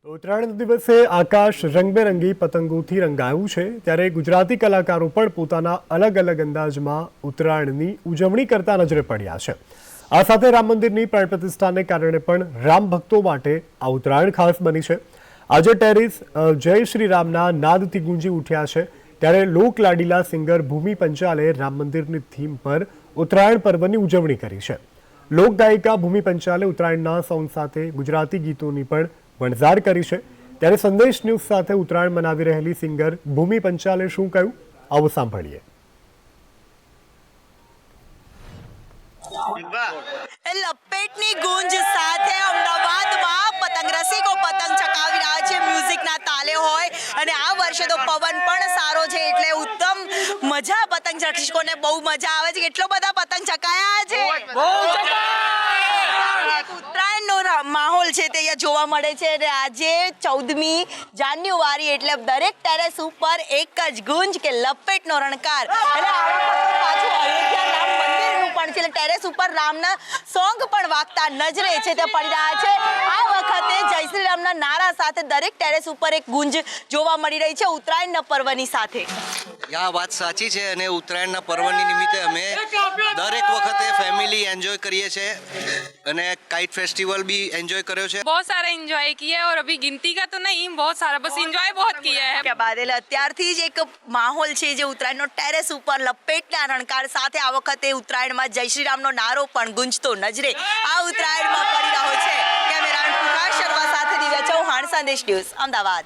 ઉત્તરાયણ દિવસે આકાશ રંગબેરંગી પતંગોથી રંગાયું છે ત્યારે ગુજરાતી કલાકારો પણ પોતાના અલગ અલગ અંદાજમાં ઉત્તરાયણની ઉજવણી કરતા નજરે પડ્યા છે। આ સાથે રામ મંદિરની પ્રાણ પ્રતિષ્ઠાને કારણે પણ રામ ભક્તો માટે આ ઉત્તરાયણ ખાસ બની છે। આજે ટેરેસ જય શ્રી રામના નાદથી ગુંજી ઉઠ્યા છે ત્યારે લોકલાડીલા સિંગર ભૂમિ પંચાલે રામ મંદિરની થીમ પર ઉત્તરાયણ પર્વની ઉજવણી કરી છે। લોકગાયિકા ભૂમિ પંચાલે ઉત્તરાયણના સોંગ સાથે ગુજરાતી ગીતોની પણ વણઝાર કરી છે ત્યારે સંદેશ ન્યૂઝ સાથે ઉત્તરાયણ મનાવી રહેલી સિંગર ભૂમિ પંચાલે શું કહ્યું આવો સાંભળીએ। લપેટની ગુંજ સાથે અમદાવાદમાં પતંગ રસિકો પતંગ ચકાવી રહ્યા છે મ્યુઝિકના તાલે હોય અને આ વર્ષે તો પવન પણ સારો છે એટલે ઉત્તમ મજા પતંગ રસિકોને બહુ મજા આવે છે। કેટલો બધા પતંગ ચકાયા છે, ઉત્તરાયણનો માહોલ છે તે અહીંયા જોવા મળે છે અને આજે 14મી જાન્યુઆરી એટલે દરેક ટેરેસ ઉપર એક જ ગુંજ કે લપેટનો રણકાર અને પાછું અયોધ્યા રામ મંદિરનું પણ છે એટલે ટેરેસ ઉપર રામના સોંગ પણ વાગતા નજરે છે તે પડી રહ્યા છે। આ વખતે જય શ્રી રામના નારા સાથે દરેક ટેરેસ ઉપર એક ગુંજ જોવા મળી રહી છે ઉત્તરાયણના પર્વની સાથે। આ વાત સાચી છે અને ઉત્તરાયણના પર્વની નિમિત્તે અમે દરેક વખતે ફેમિલી એન્જॉय કરીએ છીએ અને काइट फेस्टिवल भी एंजॉय કર્યો છે। बहुत सारा एंजॉय किया है और अभी गिनती का तो नहीं, बहुत सारा बस एंजॉय बहुत किया है। क्या बात है, અત્યારથી જ એક માહોલ છે જે ઉત્તરાયણનો ટેરેસ ઉપર લપેટના રણકાર સાથે આ વખતે ઉત્તરાયણમાં જય શ્રી રામનો નારો પણ ગુંજતો નજરે આ ઉત્તરાયણમાં પડી રહ્યો છે। કેમેરામેન પ્રકાશ શર્મા સાથે દિવ્યા ચૌહાણ, સંદેશ ન્યૂઝ, અમદાવાદ।